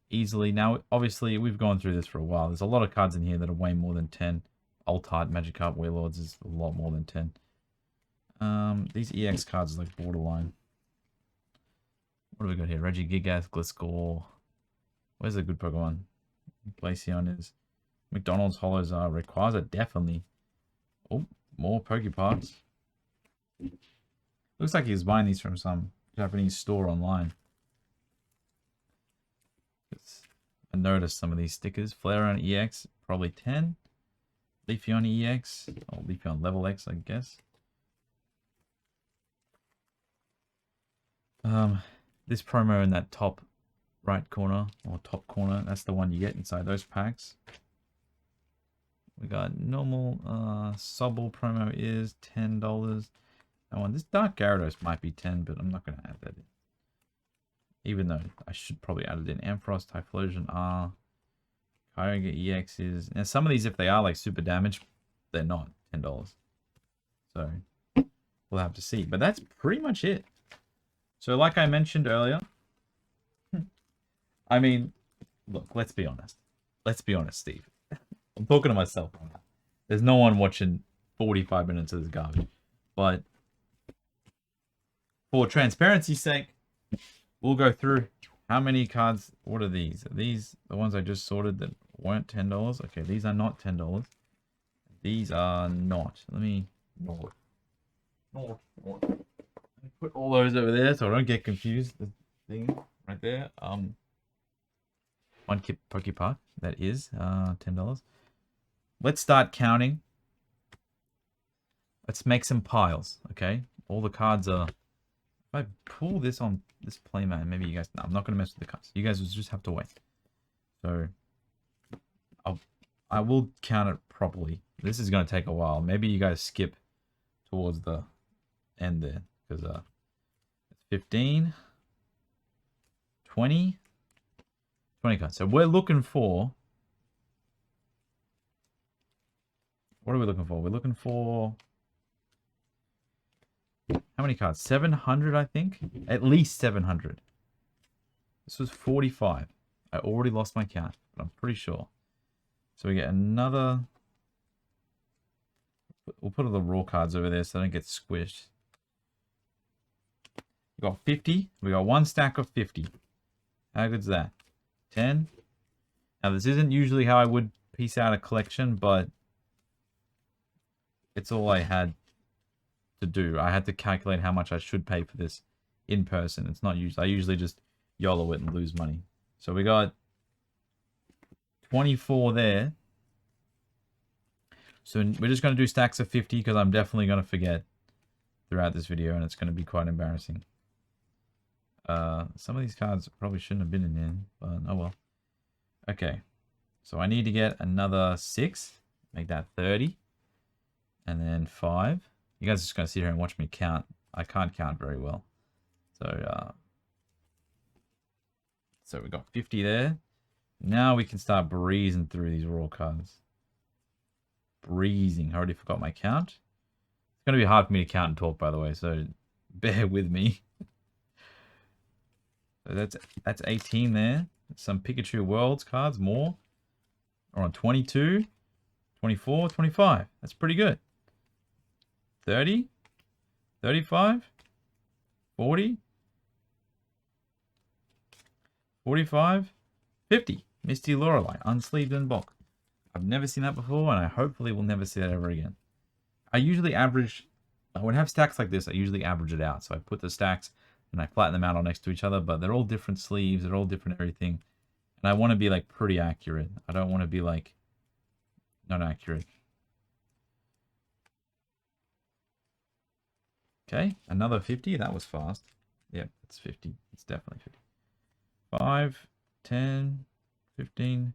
Easily. Now, obviously, we've gone through this for a while. There's a lot of cards in here that are way more than 10. Alt-Art, Magikarp, Warlords is a lot more than 10. These EX cards are like borderline. What do we got here? Regigigas, Gliscor. Where's the good Pokemon? Glaceon is. McDonald's Hollows are. Rayquaza, definitely. Oh, more Pokeparks. Looks like he was buying these from some Japanese store online. I noticed some of these stickers. Flareon EX, probably 10. Leafeon EX. Oh, Leafeon Level X, I guess. This promo in that top right corner, or top corner, that's the one you get inside those packs. We got normal Sobble promo is $10. That one, this Dark Gyarados might be 10, but I'm not going to add that in. Even though I should probably add it in. Ampharos, Typhlosion R. Kyogre EX is... And some of these, if they are like super damaged, they're not $10. So, we'll have to see. But that's pretty much it. So, like I mentioned earlier... I mean, look, let's be honest. Let's be honest, Steve. I'm talking to myself right now. There's no one watching 45 minutes of this garbage. But for transparency's sake, we'll go through how many cards. What are these? Are these the ones I just sorted that weren't $10? Okay, these are not $10. These are not. Let me put all those over there so I don't get confused. The thing right there. One Pokepark, that is $10. Let's start counting. Let's make some piles, okay? All the cards are... If I pull this on this playmat, maybe you guys... No, I'm not going to mess with the cards. You guys will just have to wait. So, I will count it properly. This is going to take a while. Maybe you guys skip towards the end there. Because it's 15, 20 cards. So we're looking for... What are we looking for? We're looking for... How many cards? 700, I think. At least 700. This was 45. I already lost my count, but I'm pretty sure. So we get another We'll put all the raw cards over there so they don't get squished. We got 50. We got one stack of 50. How good's that? 10. Now, this isn't usually how I would piece out a collection, but it's all I had to do. I had to calculate how much I should pay for this in person. It's not usually, I usually just YOLO it and lose money. So we got 24 there. So we're just going to do stacks of 50 because I'm definitely going to forget throughout this video and it's going to be quite embarrassing. Some of these cards probably shouldn't have been in there, but oh well. Okay, so I need to get another 6, make that 30, and then 5. You guys are just going to sit here and watch me count. I can't count very well. So we got 50 there. Now we can start breezing through these raw cards. Breezing. I already forgot my count. It's going to be hard for me to count and talk, by the way, so bear with me. So that's 18 there. Some Pikachu Worlds cards, more. We're on 22, 24, 25. That's pretty good. 30, 35, 40, 45, 50. Misty Lorelei, unsleeved and boxed. I've never seen that before, and I hopefully will never see that ever again. I usually average, when I have stacks like this, I usually average it out. So I put the stacks and I flatten them out all next to each other, but they're all different sleeves, they're all different everything. And I want to be like pretty accurate. I don't want to be like not accurate. Okay, another 50. That was fast. Yep, it's 50. It's definitely 50. 5, 10, 15,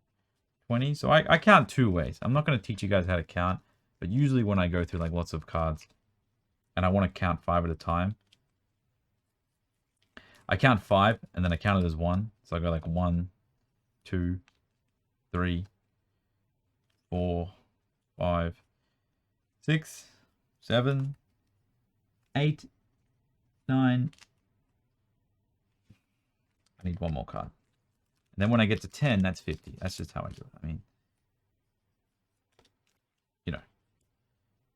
20. So I count 2 ways. I'm not going to teach you guys how to count, but usually when I go through like lots of cards and I want to count 5 at a time, I count 5 and then I count it as 1. So I go like 1, 2, 3, 4, 5, 6, 7, 8, 9. I need one more card. And then when I get to 10, that's 50. That's just how I do it. I mean, you know,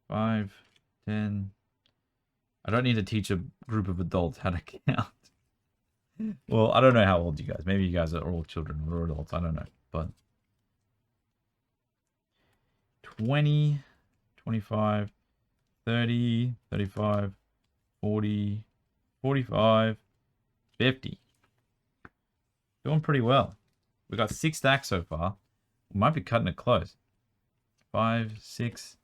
5, 10. I don't need to teach a group of adults how to count. Well, I don't know how old you guys. Maybe you guys are all children or adults. I don't know. But 20, 25, 30, 35, 40, 45, 50. Doing pretty well. We got 6 stacks so far. We might be cutting it close. 5, 6.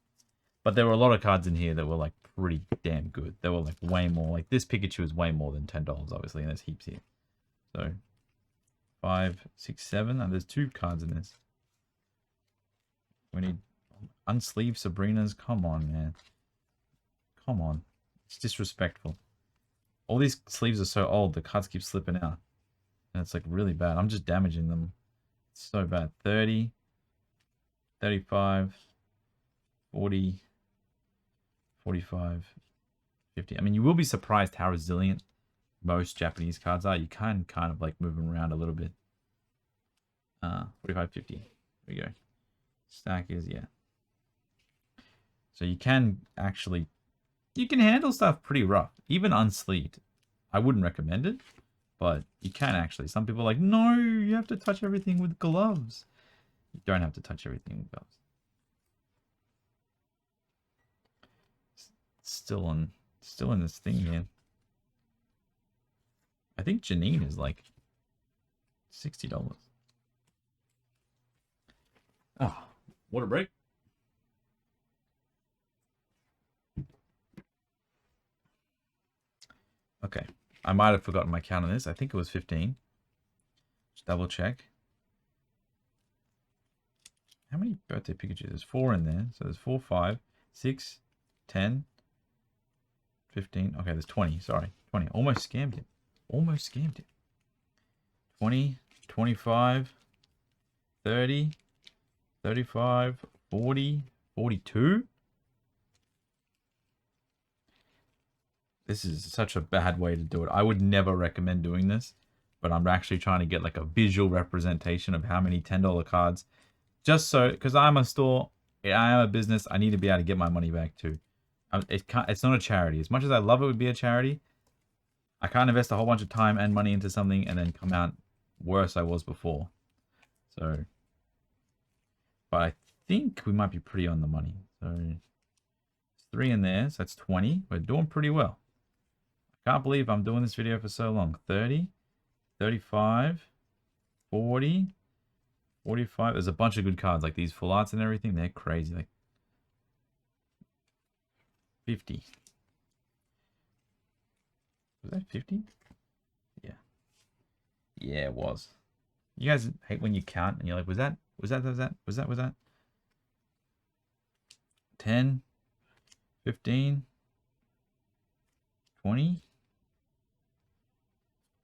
But there were a lot of cards in here that were like pretty damn good. They were like way more. Like this Pikachu is way more than $10, obviously, and there's heaps here. So 5, 6, 7. And there's 2 cards in this. We need unsleeved Sabrinas. Come on, man. Come on. It's disrespectful. All these sleeves are so old, the cards keep slipping out. And it's like really bad. I'm just damaging them. It's so bad. 30, 35, 40, 45, 50. I mean, you will be surprised how resilient most Japanese cards are. You can kind of like move them around a little bit. 45, 50. Here we go. Stack is, yeah. So you can actually, you can handle stuff pretty rough. Even unsleeved. I wouldn't recommend it. But you can actually. Some people are like, no, you have to touch everything with gloves. You don't have to touch everything with gloves. Still in this thing here. I think Janine is like $60. Oh, water break. Okay. I might have forgotten my count on this. I think it was 15. Just double check. How many birthday Pikachu? There's 4 in there. So there's 4, 5, 6, 10, 15. Okay, there's 20. Sorry. 20. Almost scammed him. Almost scammed him. 20, 25, 30, 35, 40, 42. This is such a bad way to do it. I would never recommend doing this, but I'm actually trying to get like a visual representation of how many $10 cards. Just so, because I'm a store, I am a business. I need to be able to get my money back too. It's not a charity. As much as I love it would be a charity, I can't invest a whole bunch of time and money into something and then come out worse I was before. So, but I think we might be pretty on the money. So, it's 3 in there, so that's 20. We're doing pretty well. I can't believe I'm doing this video for so long. 30, 35, 40, 45. There's a bunch of good cards, like these full arts and everything. They're crazy. Like 50. Was that 50? Yeah. Yeah, it was. You guys hate when you count and you're like, was that 10, 15, 20?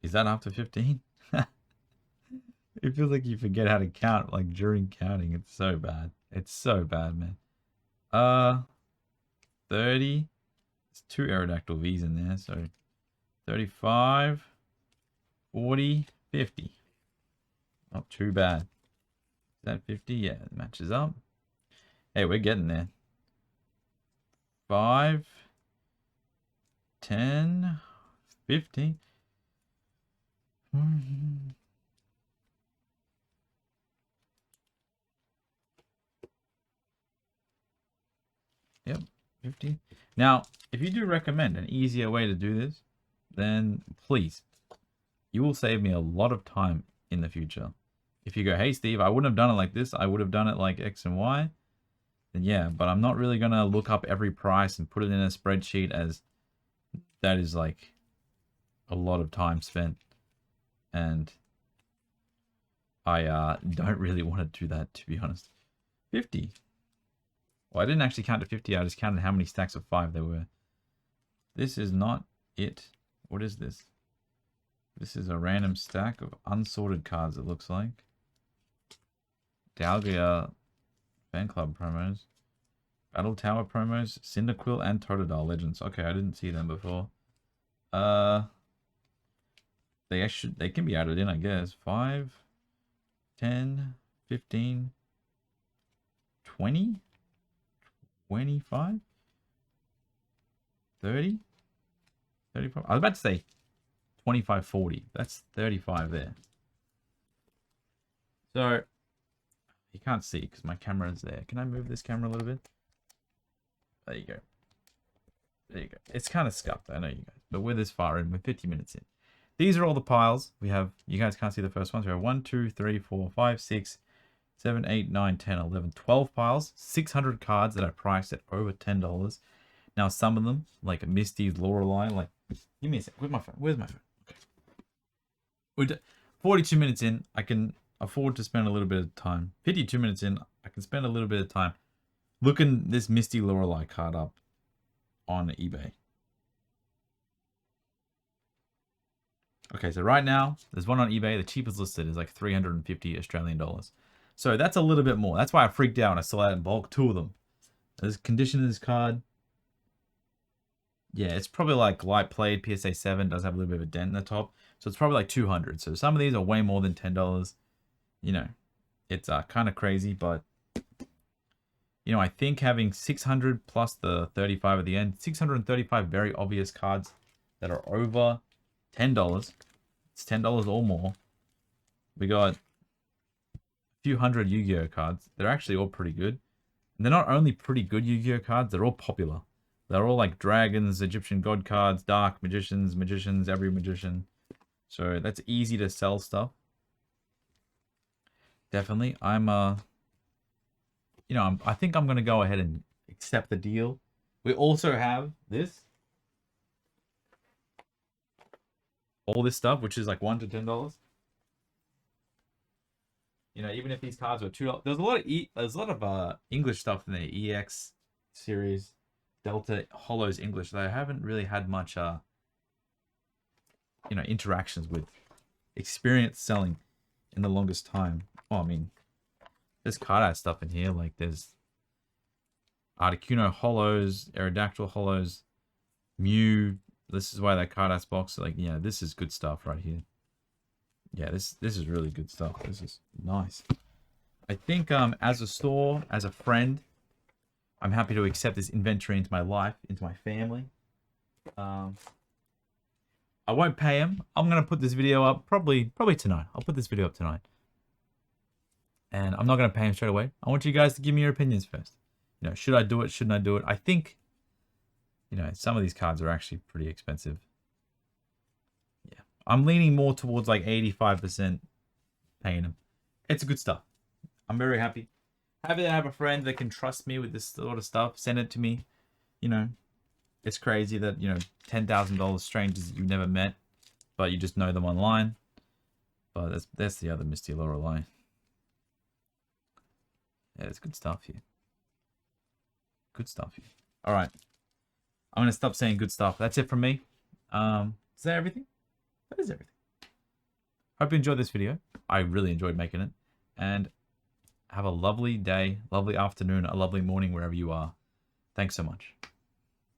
Is that after 15? It feels like you forget how to count, like during counting. It's so bad. It's so bad, man. 30. There's 2 Aerodactyl V's in there, so 35, 40, 50. Not too bad. Is that 50? Yeah, it matches up. Hey, we're getting there. 5, 10, 15. Yep, 50. Now, if you do recommend an easier way to do this, then please, you will save me a lot of time in the future. If you go, hey Steve, I wouldn't have done it like this, I would have done it like X and Y, then yeah, but I'm not really gonna look up every price and put it in a spreadsheet, as that is like a lot of time spent, and I don't really want to do that, to be honest. 50. Well, I didn't actually count to 50, I just counted how many stacks of 5 there were. This is not it. What is this? This is a random stack of unsorted cards, it looks like. Dalgia fan club promos. Battle Tower promos. Cyndaquil and Totodile Legends. Okay, I didn't see them before. They can be added in, I guess. 5, 10, 15, 20, 25, 30, 35. I was about to say 25, 40. That's 35 there. So, you can't see because my camera is there. Can I move this camera a little bit? There you go. There you go. It's kind of scuffed, I know you guys. But we're this far in. We're 50 minutes in. These are all the piles. We have, you guys can't see the first ones. We have 1, 2, 3, 4, 5, 6, 7, 8, 9, 10, 11, 12 piles. 600 cards that are priced at over $10. Now, some of them, like Misty's Lorelei, like, give me a sec. Where's my phone? Where's my phone? Okay. We're 42 minutes in. I can afford to spend a little bit of time. 52 minutes in. I can spend a little bit of time looking this Misty Lorelei card up on eBay. Okay, so right now, there's one on eBay. The cheapest listed is like 350 Australian dollars. So that's a little bit more. That's why I freaked out when I saw that in bulk. 2 of them. There's condition of this card. Yeah, it's probably like light played. PSA 7 does have a little bit of a dent in the top. So it's probably like 200. So some of these are way more than $10. You know, it's kind of crazy, but you know, I think having 600 plus the 35 at the end, 635 very obvious cards that are over $10. It's $10 or more. We got a few hundred Yu-Gi-Oh cards. They're actually all pretty good. And they're not only pretty good Yu-Gi-Oh cards, they're all popular. They're all like dragons, Egyptian god cards, dark magicians, every magician. So that's easy to sell stuff. Definitely. You know, I think I'm going to go ahead and accept the deal. We also have this. All this stuff, which is like $1 to $10. You know, even if these cards were $2, there's a lot of English stuff in the EX series, Delta Hollows English that I haven't really had much you know, interactions with, experience selling in the longest time. Well, I mean, there's card art stuff in here, like there's Articuno Hollows, Aerodactyl Hollows, Mew. This is why that card art box, like, yeah, this is good stuff right here. Yeah, this is really good stuff. This is nice. I think as a store, as a friend, I'm happy to accept this inventory into my life, into my family. I won't pay him. I'm gonna put this video up probably tonight. I'll put this video up tonight. And I'm not gonna pay him straight away. I want you guys to give me your opinions first. You know, should I do it? Shouldn't I do it? I think, you know, some of these cards are actually pretty expensive. Yeah, I'm leaning more towards like 85% paying him. It's good stuff. I'm very happy. Happy to have a friend that can trust me with this sort of stuff. Send it to me. You know, it's crazy that, you know, $10,000 strangers you've never met, but you just know them online. But that's the other Misty Lorelei. Yeah, it's good stuff here. Good stuff here. All right. I'm going to stop saying good stuff. That's it from me. Is that everything? That is everything. Hope you enjoyed this video. I really enjoyed making it. And have a lovely day, lovely afternoon, a lovely morning wherever you are. Thanks so much.